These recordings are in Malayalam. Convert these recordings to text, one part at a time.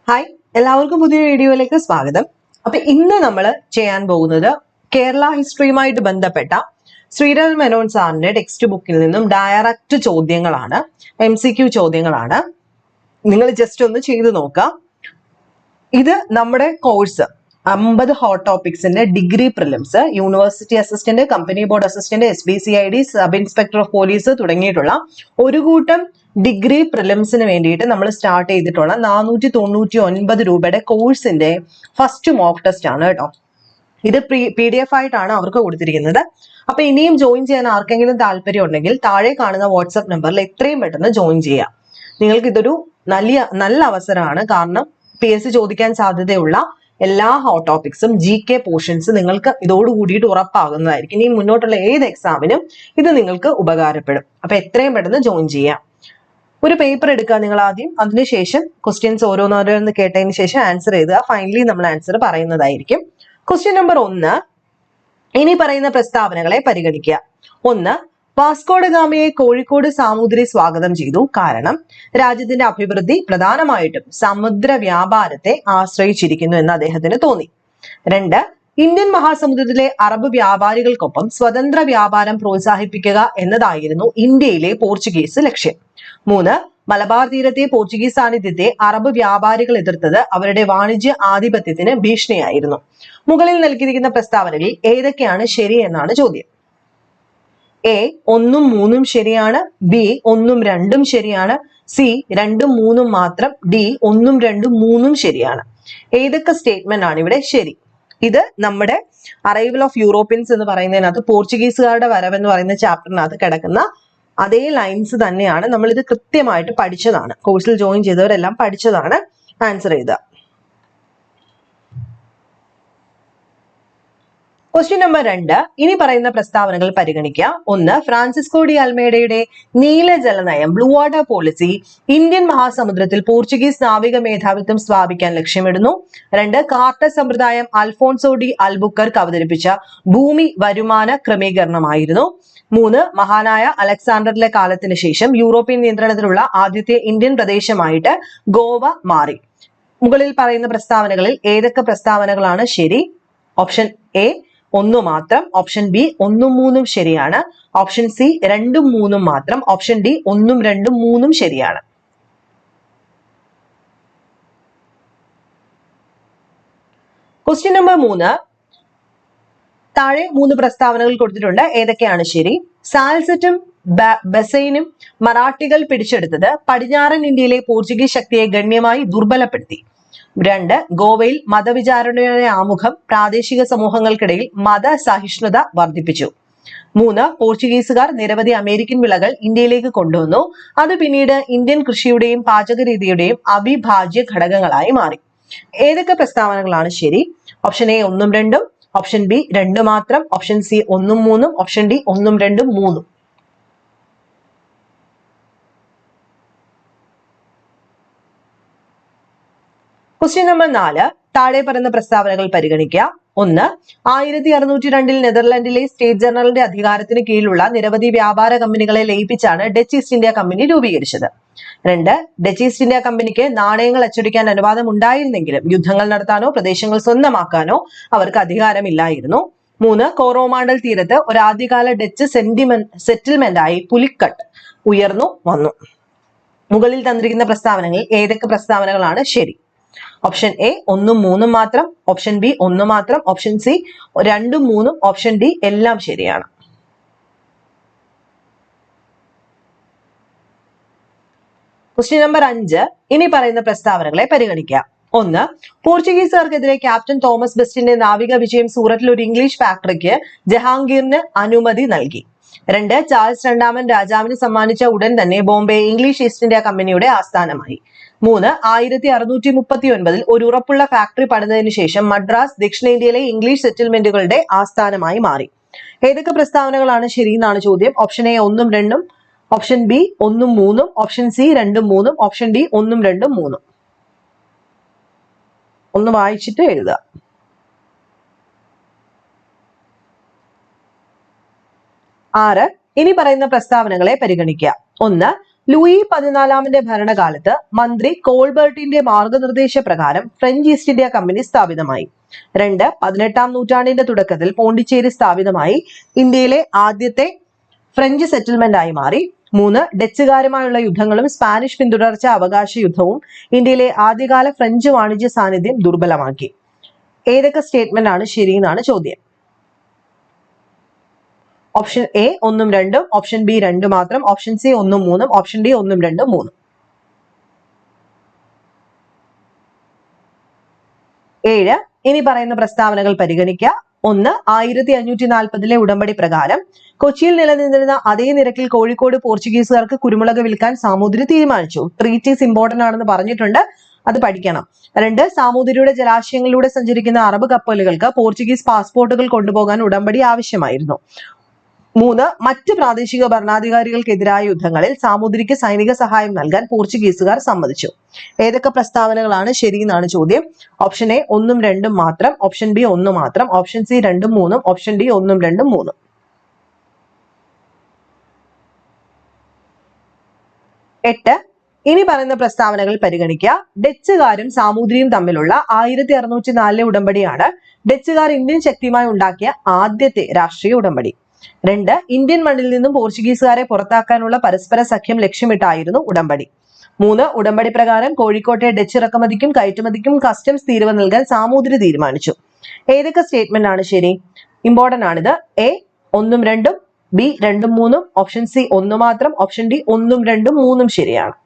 ഹായ്, എല്ലാവർക്കും പുതിയ വീഡിയോയിലേക്ക് സ്വാഗതം. അപ്പൊ ഇന്ന് നമ്മൾ ചെയ്യാൻ പോകുന്നത് കേരള ഹിസ്റ്ററിയുമായിട്ട് ബന്ധപ്പെട്ട ശ്രീധരൻ മേനോൻ സാറിന്റെ ടെക്സ്റ്റ് ബുക്കിൽ നിന്നും ഡയറക്റ്റ് ചോദ്യങ്ങളാണ്, MCQ ചോദ്യങ്ങളാണ്. നിങ്ങൾ ജസ്റ്റ് ഒന്ന് ചെയ്തു നോക്കാം. ഇത് നമ്മുടെ കോഴ്സ് 50 ഹോട്ട് ടോപ്പിക്സിന്റെ degree prelims, university assistant, company board assistant, SBCID, sub inspector of police തുടങ്ങിയിട്ടുള്ള ഒരു കൂട്ടം ഡിഗ്രി പ്രിലിംസിന് വേണ്ടിയിട്ട് നമ്മൾ സ്റ്റാർട്ട് ചെയ്തിട്ടുള്ള 499 രൂപയുടെ കോഴ്സിന്റെ ഫസ്റ്റ് മോക്ക് ടെസ്റ്റ് ആണ് കേട്ടോ. ഇത് PDF ആയിട്ടാണ് അവർക്ക് കൊടുത്തിരിക്കുന്നത്. അപ്പൊ ഇനിയും ജോയിൻ ചെയ്യാൻ ആർക്കെങ്കിലും താല്പര്യം ഉണ്ടെങ്കിൽ താഴെ കാണുന്ന വാട്സ്ആപ്പ് നമ്പറിൽ എത്രയും പെട്ടെന്ന് ജോയിൻ ചെയ്യാം. നിങ്ങൾക്ക് ഇതൊരു നല്ല അവസരമാണ്. കാരണം PSC ചോദിക്കാൻ സാധ്യതയുള്ള എല്ലാ ഹോട്ട് ടോപ്പിക്സും GK പോർഷൻസ് നിങ്ങൾക്ക് ഇതോട് കൂടിയിട്ട് ഉറപ്പാകുന്നതായിരിക്കും. ഇനി മുന്നോട്ടുള്ള ഏത് എക്സാമിനും ഇത് നിങ്ങൾക്ക് ഉപകാരപ്പെടും. അപ്പൊ എത്രയും പെട്ടെന്ന് ജോയിൻ ചെയ്യാം. ഒരു പേപ്പർ എടുക്കുക നിങ്ങൾ ആദ്യം, അതിനുശേഷം ക്വസ്റ്റ്യൻസ് ഓരോന്നോരോന്ന് കേട്ടതിന് ശേഷം ആൻസർ എഴുതുക. ഫൈനലി നമ്മൾ ആൻസർ പറയുന്നതായിരിക്കും. ക്വസ്റ്റ്യൻ നമ്പർ 1, ഇനി പറയുന്ന പ്രസ്താവനകളെ പരിഗണിക്കുക. 1, വാസ്കോഡ ഗാമയെ കോഴിക്കോട് സാമൂതിരി സ്വാഗതം ചെയ്തു. കാരണം രാജ്യത്തിന്റെ അഭിവൃദ്ധി പ്രധാനമായിട്ടും സമുദ്ര വ്യാപാരത്തെ ആശ്രയിച്ചിരിക്കുന്നു എന്ന് അദ്ദേഹത്തിന് തോന്നി. 2, ഇന്ത്യൻ മഹാസമുദ്രത്തിലെ അറബ് വ്യാപാരികൾക്കൊപ്പം സ്വതന്ത്ര വ്യാപാരം പ്രോത്സാഹിപ്പിക്കുക എന്നതായിരുന്നു ഇന്ത്യയിലെ പോർച്ചുഗീസ് ലക്ഷ്യം. 3, മലബാർ തീരത്തെ പോർച്ചുഗീസ് സാന്നിധ്യത്തെ അറബ് വ്യാപാരികൾ എതിർത്തത് അവരുടെ വാണിജ്യ ആധിപത്യത്തിന് ഭീഷണിയായിരുന്നു. മുകളിൽ നൽകിയിരിക്കുന്ന പ്രസ്താവനകളിൽ ഏതൊക്കെയാണ് ശരി എന്നാണ് ചോദ്യം. A 1ഉം 3ഉം ശരിയാണ്, B 1ഉം 2ഉം ശരിയാണ്, C 2ഉം 3ഉം മാത്രം, D 1ഉം 2ഉം 3ഉം ശരിയാണ്. ഏതൊക്കെ സ്റ്റേറ്റ്മെന്റ് ആണ് ഇവിടെ ശരി? ഇത് നമ്മുടെ അറൈവൽ ഓഫ് യൂറോപ്യൻസ് എന്ന് പറയുന്നതിനകത്ത് പോർച്ചുഗീസുകാരുടെ വരവ് എന്ന് പറയുന്ന ചാപ്റ്ററിനകത്ത് കിടക്കുന്ന അതേ ലൈൻസ് തന്നെയാണ്. നമ്മൾ ഇത് കൃത്യമായിട്ട് പഠിച്ചതാണ്. കോഴ്സിൽ ജോയിൻ ചെയ്തവരെല്ലാം പഠിച്ചതാണ്. ആൻസർ ചെയ്ത ക്വസ്റ്റ്യൻ നമ്പർ 2, ഇനി പറയുന്ന പ്രസ്താവനകൾ പരിഗണിക്കുക. 1, ഫ്രാൻസിസ്കോ ഡി അൽമേഡയുടെ നീലജല നയം, ബ്ലൂ വാട്ടർ പോളിസി ഇന്ത്യൻ മഹാസമുദ്രത്തിൽ പോർച്ചുഗീസ് നാവിക മേധാവിത്വം സ്ഥാപിക്കാൻ ലക്ഷ്യമിടുന്നു. 2, കാർട്ടർ സമ്പ്രദായം അൽഫോൺസോ ഡി അൽബുക്കർക്ക് അവതരിപ്പിച്ച ഭൂമി വരുമാന ക്രമീകരണമായിരുന്നു. 3, മഹാനായ അലക്സാണ്ടറിന്റെ കാലത്തിന് ശേഷം യൂറോപ്യൻ നിയന്ത്രണത്തിലുള്ള ആദ്യത്തെ ഇന്ത്യൻ പ്രദേശമായിട്ട് ഗോവ മാറി. മുകളിൽ പറയുന്ന പ്രസ്താവനകളിൽ ഏതൊക്കെ പ്രസ്താവനകളാണ് ശരി? ഓപ്ഷൻ A 1 മാത്രം, ഓപ്ഷൻ B 1ഉം 3ഉം ശരിയാണ്, ഓപ്ഷൻ C 2ഉം 3ഉം മാത്രം, ഓപ്ഷൻ D 1ഉം 2ഉം 3ഉം ശരിയാണ്. ക്വസ്റ്റ്യൻ നമ്പർ 3, താഴെ 3 പ്രസ്താവനകൾ കൊടുത്തിട്ടുണ്ട്. ഏതൊക്കെയാണ് ശരി? സാൽസറ്റും ബസൈനും മറാഠികൾ പിടിച്ചെടുത്തത് പടിഞ്ഞാറൻ ഇന്ത്യയിലെ പോർച്ചുഗീസ് ശക്തിയെ ഗണ്യമായി ദുർബലപ്പെടുത്തി. 2, ഗോവയിൽ മതവിചാരണയുടെ ആമുഖം പ്രാദേശിക സമൂഹങ്ങൾക്കിടയിൽ മതസഹിഷ്ണുത വർദ്ധിപ്പിച്ചു. 3, പോർച്ചുഗീസുകാർ നിരവധി അമേരിക്കൻ വിളകൾ ഇന്ത്യയിലേക്ക് കൊണ്ടുവന്നു. അത് പിന്നീട് ഇന്ത്യൻ കൃഷിയുടെയും പാചകരീതിയുടെയും അവിഭാജ്യ ഘടകങ്ങളായി മാറി. ഏതൊക്കെ പ്രസ്താവനകളാണ് ശരി? ഓപ്ഷൻ A 1ഉം 2ഉം, ഓപ്ഷൻ B 2 മാത്രം, ഓപ്ഷൻ C 1ഉം 3ഉം, ഓപ്ഷൻ D 1ഉം 2ഉം 3ഉം. ക്വസ്റ്റ്യൻ നമ്പർ 4, താഴെ പറയുന്ന പ്രസ്താവനകൾ പരിഗണിക്കുക. 1, 1602 നെതർലൻഡിലെ സ്റ്റേറ്റ് ജനറലിന്റെ അധികാരത്തിന് കീഴിലുള്ള നിരവധി വ്യാപാര കമ്പനികളെ ലയിപ്പിച്ചാണ് ഡച്ച് ഈസ്റ്റ് ഇന്ത്യ കമ്പനി രൂപീകരിച്ചത്. 2, ഡച്ച് ഈസ്റ്റ് ഇന്ത്യ കമ്പനിക്ക് നാണയങ്ങൾ അച്ചടിക്കാൻ അനുവാദം ഉണ്ടായിരുന്നെങ്കിലും യുദ്ധങ്ങൾ നടത്താനോ പ്രദേശങ്ങൾ സ്വന്തമാക്കാനോ അവർക്ക് അധികാരമില്ലായിരുന്നു. 3, കോറോമാണ്ടൽ തീരത്ത് ഒരു ആദ്യകാല ഡച്ച് സെറ്റിൽമെന്റ് ആയി പുലിക്കട്ട് ഉയർന്നു വന്നു. മുകളിൽ തന്നിരിക്കുന്ന പ്രസ്താവനകളിൽ ഏതൊക്കെ പ്രസ്താവനകളാണ് ശരി? ഓപ്ഷൻ A 1ഉം 3ഉം മാത്രം, ഓപ്ഷൻ B 1 മാത്രം, ഓപ്ഷൻ C 2ഉം 3ഉം, ഓപ്ഷൻ D എല്ലാം ശരിയാണ്. ക്വസ്റ്റ്യൻ നമ്പർ 5, ഇനി പറയുന്ന പ്രസ്താവനകളെ പരിഗണിക്കുക. 1, പോർച്ചുഗീസുകാർക്കെതിരെ ക്യാപ്റ്റൻ തോമസ് ബെസ്റ്റിന്റെ നാവിക വിജയം സൂറത്തിൽ ഒരു ഇംഗ്ലീഷ് ഫാക്ടറിക്ക് ജഹാംഗീറിന് അനുമതി നൽകി. 2, ചാൾസ് രണ്ടാമൻ രാജാവിന് സമ്മാനിച്ച ഉടൻ തന്നെ ബോംബെ ഇംഗ്ലീഷ് ഈസ്റ്റ് ഇന്ത്യ കമ്പനിയുടെ ആസ്ഥാനമായി. 3, 1639 ഒരു ഉറപ്പുള്ള ഫാക്ടറി പണിതതിനു ശേഷം മദ്രാസ് ദക്ഷിണേന്ത്യയിലെ ഇംഗ്ലീഷ് സെറ്റിൽമെന്റുകളുടെ ആസ്ഥാനമായി മാറി. ഏതൊക്കെ പ്രസ്താവനകളാണ് ശരി എന്നാണ് ചോദ്യം. ഓപ്ഷൻ A 1ഉം 2ഉം, ഓപ്ഷൻ B 1ഉം 3ഉം, ഓപ്ഷൻ C 2ഉം 3ഉം, ഓപ്ഷൻ D 1ഉം 2ഉം 3ഉം. ഒന്ന് വായിച്ചിട്ട് എഴുതുക. 6, ഇനി പറയുന്ന പ്രസ്താവനകളെ പരിഗണിക്കുക. 1, ലൂയി 14 ഭരണകാലത്ത് മന്ത്രി കോൾബർട്ടിന്റെ മാർഗനിർദ്ദേശ പ്രകാരം ഫ്രഞ്ച് ഈസ്റ്റ് ഇന്ത്യ കമ്പനി സ്ഥാപിതമായി. 2. 18-ാം നൂറ്റാണ്ടിന്റെ തുടക്കത്തിൽ പോണ്ടിച്ചേരി സ്ഥാപിതമായി ഇന്ത്യയിലെ ആദ്യത്തെ ഫ്രഞ്ച് സെറ്റിൽമെന്റ് ആയി മാറി. 3. ഡച്ചുകാരുമായുള്ള യുദ്ധങ്ങളും സ്പാനിഷ് പിന്തുടർച്ച അവകാശ യുദ്ധവും ഇന്ത്യയിലെ ആദ്യകാല ഫ്രഞ്ച് വാണിജ്യ സാന്നിധ്യം ദുർബലമാക്കി. ഏതൊക്കെ സ്റ്റേറ്റ്മെന്റ് ആണ് ശരി എന്നാണ് ചോദ്യം. ഓപ്ഷൻ എ 1ഉം 2ഉം, ഓപ്ഷൻ ബി 2 മാത്രം, ഓപ്ഷൻ സി 1ഉം 3ഉം, ഓപ്ഷൻ ഡി 1ഉം 2ഉം 3. 7. ഇനി പറയുന്ന പ്രസ്താവനകൾ പരിഗണിക്കുക. 1. 1540 ഉടമ്പടി പ്രകാരം കൊച്ചിയിൽ നിലനിന്നിരുന്ന അതേ നിരക്കിൽ കോഴിക്കോട് പോർച്ചുഗീസുകാർക്ക് കുരുമുളക് വിൽക്കാൻ സാമൂതിരി തീരുമാനിച്ചു. ട്രീറ്റ് ഈസ് ഇമ്പോർട്ടന്റ് ആണെന്ന് പറഞ്ഞിട്ടുണ്ട്, അത് പഠിക്കണം. 2. സാമൂതിരിയുടെ ജലാശയങ്ങളിലൂടെ സഞ്ചരിക്കുന്ന അറബ് കപ്പലുകൾക്ക് പോർച്ചുഗീസ് പാസ്പോർട്ടുകൾ കൊണ്ടുപോകാൻ ഉടമ്പടി ആവശ്യമായിരുന്നു. 3. മറ്റ് പ്രാദേശിക ഭരണാധികാരികൾക്കെതിരായ യുദ്ധങ്ങളിൽ സാമൂതിരിക്ക് സൈനിക സഹായം നൽകാൻ പോർച്ചുഗീസുകാർ സമ്മതിച്ചു. ഏതൊക്കെ പ്രസ്താവനകളാണ് ശരി എന്നാണ് ചോദ്യം. ഓപ്ഷൻ എ 1ഉം 2ഉം മാത്രം, ഓപ്ഷൻ ബി 1 മാത്രം, ഓപ്ഷൻ സി 2ഉം 3ഉം, ഓപ്ഷൻ ഡി 1ഉം 2ഉം 3. 8. ഇനി പറയുന്ന പ്രസ്താവനകൾ പരിഗണിക്കുക. ഡച്ചുകാരും സാമൂതിരിയും തമ്മിലുള്ള 1604 ഉടമ്പടിയാണ് ഡച്ചുകാർ ഇന്ത്യൻ ശക്തിയുമായി ഉണ്ടാക്കിയ ആദ്യത്തെ രാഷ്ട്രീയ ഉടമ്പടി. 2. ഇന്ത്യൻ മണ്ണിൽ നിന്നും പോർച്ചുഗീസുകാരെ പുറത്താക്കാനുള്ള പരസ്പര സഖ്യം ലക്ഷ്യമിട്ടായിരുന്നു ഉടമ്പടി. 3. ഉടമ്പടി പ്രകാരം കോഴിക്കോട്ടെ ഡച്ച് ഇറക്കുമതിക്കും കയറ്റുമതിക്കും കസ്റ്റംസ് തീരുവ നൽകാൻ സാമൂതിരി തീരുമാനിച്ചു. ഏതൊക്കെ സ്റ്റേറ്റ്മെന്റ് ആണ് ശരി? ഇമ്പോർട്ടന്റ് ആണിത്. എ 1ഉം 2ഉം, ബി 2ഉം 3ഉം, ഓപ്ഷൻ സി 1 മാത്രം, ഓപ്ഷൻ ഡി 1ഉം 2ഉം 3ഉം ശരിയാണ്.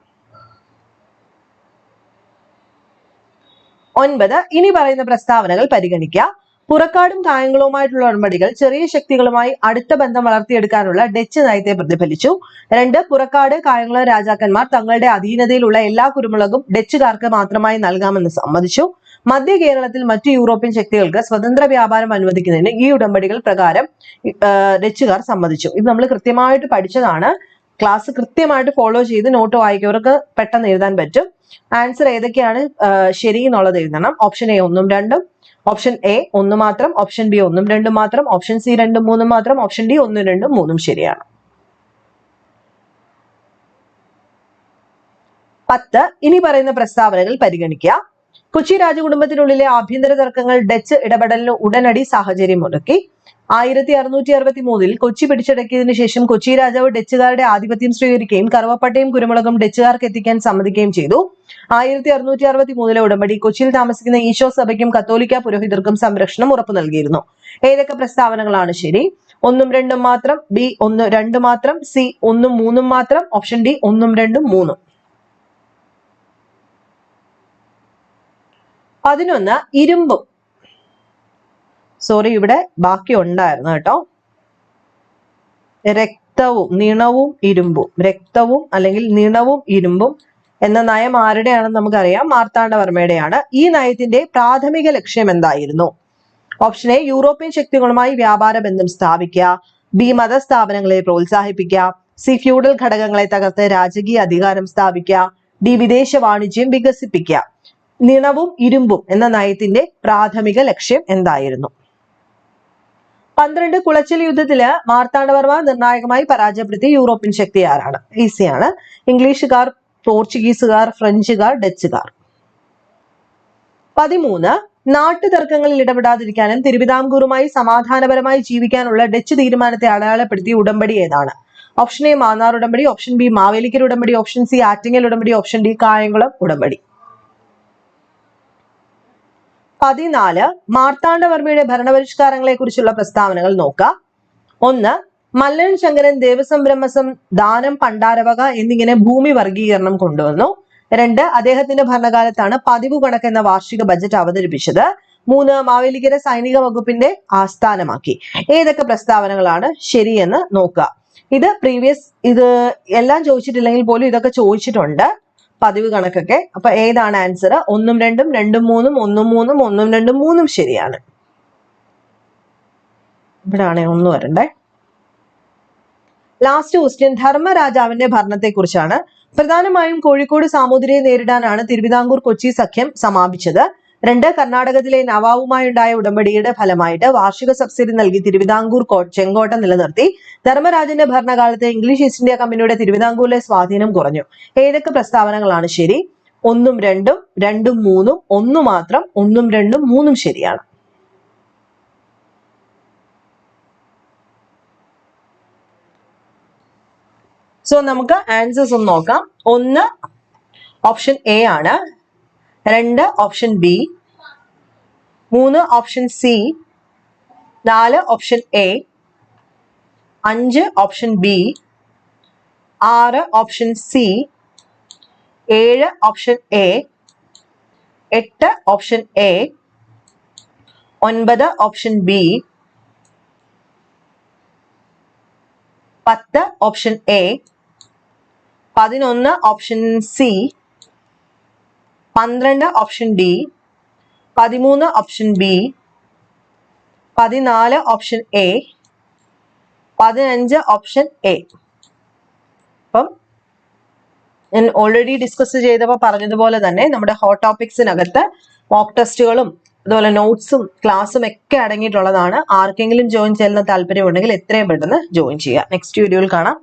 9. ഇനി പറയുന്ന പ്രസ്താവനകൾ പരിഗണിക്കുക. പുറക്കാടും കായംകുളവുമായിട്ടുള്ള ഉടമ്പടികൾ ചെറിയ ശക്തികളുമായി അടുത്ത ബന്ധം വളർത്തിയെടുക്കാനുള്ള ഡച്ച് നയത്തെ പ്രതിഫലിച്ചു. 2. പുറക്കാട് കായംകുളം രാജാക്കന്മാർ തങ്ങളുടെ അധീനതയിലുള്ള എല്ലാ കുരുമുളകും ഡച്ചുകാർക്ക് മാത്രമായി നൽകാമെന്ന് സമ്മതിച്ചു. മധ്യ കേരളത്തിൽ മറ്റു യൂറോപ്യൻ ശക്തികൾക്ക് സ്വതന്ത്ര വ്യാപാരം അനുവദിക്കുന്നതിന് ഈ ഉടമ്പടികൾ പ്രകാരം ഡച്ചുകാർ സമ്മതിച്ചു. ഇത് നമ്മൾ കൃത്യമായിട്ട് പഠിച്ചതാണ്. ക്ലാസ് കൃത്യമായിട്ട് ഫോളോ ചെയ്ത് നോട്ട് വായിക്കുന്നവർക്ക് പെട്ടെന്ന് എഴുതാൻ പറ്റും. ആൻസർ ഏതൊക്കെയാണ് ശരി എന്നുള്ളത് എഴുതണം. ഓപ്ഷൻ എ 1ഉം 2ഉം, ഓപ്ഷൻ എ 1 മാത്രം, ഓപ്ഷൻ ബി 1ഉം 2ഉം മാത്രം, ഓപ്ഷൻ സി 2ഉം 3ഉം മാത്രം, ഓപ്ഷൻ ഡി 1ഉം 2ഉം 3ഉം ശരിയാണ്. 10. ഇനി പറയുന്ന പ്രസ്താവനകൾ പരിഗണിക്കുക. കൊച്ചി രാജകുടുംബത്തിനുള്ളിലെ ആഭ്യന്തര തർക്കങ്ങൾ ഡച്ച് ഇടപെടലിന് ഉടനടി സാഹചര്യമൊരുക്കി. 1663 കൊച്ചി പിടിച്ചടക്കിയതിനു ശേഷം കൊച്ചി രാജാവ് ഡച്ചുകാരുടെ ആധിപത്യം സ്വീകരിക്കുകയും കറുവപ്പട്ടയും കുരുമുളകും ഡച്ചുകാർക്ക് എത്തിക്കാൻ സമ്മതിക്കുകയും ചെയ്തു. 1663 ഉടമ്പടി കൊച്ചിയിൽ താമസിക്കുന്ന ഈശോ സഭയ്ക്കും കത്തോലിക്ക പുരോഹിതർക്കും സംരക്ഷണം ഉറപ്പു നൽകിയിരുന്നു. ഏതൊക്കെ പ്രസ്താവനകളാണ് ശരി? 1ഉം 2ഉം മാത്രം, ബി 1, 2 മാത്രം, സി 1ഉം 3ഉം മാത്രം, ഓപ്ഷൻ ഡി 1ഉം 2ഉം 3ഉം. 11. ഇരുമ്പും, സോറി ഇവിടെ ബാക്കി ഉണ്ടായിരുന്നു കേട്ടോ. രക്തവും നിണവും ഇരുമ്പും, രക്തവും അല്ലെങ്കിൽ നിണവും ഇരുമ്പും എന്ന നയം ആരുടെയാണെന്ന് നമുക്കറിയാം, മാർത്താണ്ഡവർമ്മയുടെയാണ്. ഈ നയത്തിന്റെ പ്രാഥമിക ലക്ഷ്യം എന്തായിരുന്നു? ഓപ്ഷൻ എ യൂറോപ്യൻ ശക്തികളുമായി വ്യാപാര ബന്ധം സ്ഥാപിക്കുക, ബി മതസ്ഥാപനങ്ങളെ പ്രോത്സാഹിപ്പിക്കുക, സി ഫ്യൂഡൽ ഘടകങ്ങളെ തകർത്ത് രാജകീയ അധികാരം സ്ഥാപിക്കുക, ഡി വിദേശ വാണിജ്യം വികസിപ്പിക്കുക. നിണവും ഇരുമ്പും എന്ന നയത്തിന്റെ പ്രാഥമിക ലക്ഷ്യം എന്തായിരുന്നു? 12. കുളച്ചിൽ യുദ്ധത്തില് മാർത്താണ്ഡവർമ്മ നിർണായകമായി പരാജയപ്പെടുത്തിയ യൂറോപ്യൻ ശക്തി ആരാണ്? ഈസിയാണ്. ഇംഗ്ലീഷുകാർ, പോർച്ചുഗീസുകാർ, ഫ്രഞ്ചുകാർ, ഡച്ചുകാർ. 13. നാട്ടുതർക്കങ്ങളിൽ ഇടപെടാതിരിക്കാനും തിരുവിതാംകൂറുമായി സമാധാനപരമായി ജീവിക്കാനുള്ള ഡച്ച് തീരുമാനത്തെ അടയാളപ്പെടുത്തിയ ഉടമ്പടി ഏതാണ്? ഓപ്ഷൻ എ മാന്നാർ ഉടമ്പടി, ഓപ്ഷൻ ബി മാവേലിക്കര ഉടമ്പടി, ഓപ്ഷൻ സി ആറ്റിങ്ങൽ ഉടമ്പടി, ഓപ്ഷൻ ഡി കായംകുളം ഉടമ്പടി. 14. മാർത്താണ്ഡവർമ്മയുടെ ഭരണപരിഷ്കാരങ്ങളെ കുറിച്ചുള്ള പ്രസ്താവനകൾ നോക്കാം. 1. മല്ലൻ ശങ്കരൻ ദേവസ്വം ബ്രഹ്മസം ദാനം പണ്ടാരവക എന്നിങ്ങനെ ഭൂമി വർഗീകരണം കൊണ്ടുവന്നു. 2. അദ്ദേഹത്തിന്റെ ഭരണകാലത്താണ് പതിവ് കണക്ക് എന്ന വാർഷിക ബജറ്റ് അവതരിപ്പിച്ചത്. 3. മാവേലിക്കര സൈനിക വകുപ്പിന്റെ ആസ്ഥാനമാക്കി. ഏതൊക്കെ പ്രസ്താവനകളാണ് ശരിയെന്ന് നോക്കുക. ഇത് എല്ലാം ചോദിച്ചിട്ടില്ലെങ്കിൽ പോലും ഇതൊക്കെ ചോദിച്ചിട്ടുണ്ട്, പതിവ് കണക്കൊക്കെ. അപ്പൊ ഏതാണ് ആൻസർ? 1ഉം 2ഉം, 2ഉം 3ഉം, 1ഉം 3ഉം, 1ഉം 2ഉം, 3ഉം ശരിയാണ്. ഇവിടാണ് 1 വരണ്ടേ. ലാസ്റ്റ് ക്വസ്റ്റ്യൻ ധർമ്മരാജാവിന്റെ ഭരണത്തെ കുറിച്ചാണ്. പ്രധാനമായും കോഴിക്കോട് സാമൂതിരിയെ നേരിടാനാണ് തിരുവിതാംകൂർ കൊച്ചി സഖ്യം സമാപിച്ചത്. 2 കർണാടകത്തിലെ നവാബുമായുണ്ടായ ഉടമ്പടിയുടെ ഫലമായിട്ട് വാർഷിക സബ്സിഡി നൽകി തിരുവിതാംകൂർ ചെങ്കോട്ട നിലനിർത്തി. ധർമ്മരാജന്റെ ഭരണകാലത്ത് ഇംഗ്ലീഷ് ഈസ്റ്റ് ഇന്ത്യ കമ്പനിയുടെ തിരുവിതാംകൂറിലെ സ്വാധീനം കുറഞ്ഞു. ഏതൊക്കെ പ്രസ്താവനകളാണ് ശരി? 1 2 2 3 1 മാത്രം 1 2 3 ശരിയാണ്. സോ നമുക്ക് ആൻസേഴ്സ് ഒന്ന് നോക്കാം. 1 ഓപ്ഷൻ എ ആണ്, 2 option B, 3 option C, 4 option A, 5 option B, 6 option C, 7 option A, 8 option A, 9 option B, 10 option A, 11 option C, 12 option D, 13 option B, 14 option A, 15 option A. അപ്പം ഞാൻ ഓൾറെഡി ഡിസ്കസ് ചെയ്തപ്പോൾ പറഞ്ഞതുപോലെ തന്നെ നമ്മുടെ ഹോട്ട് ടോപ്പിക്സിനകത്ത് മോക്ക് ടെസ്റ്റുകളും അതുപോലെ നോട്ട്സും ക്ലാസ്സും ഒക്കെ അടങ്ങിയിട്ടുള്ളതാണ്. ആർക്കെങ്കിലും ജോയിൻ ചെയ്യുന്ന താല്പര്യമുണ്ടെങ്കിൽ എത്രയും പെട്ടെന്ന് ജോയിൻ ചെയ്യുക. നെക്സ്റ്റ് വീഡിയോയിൽ കാണാം.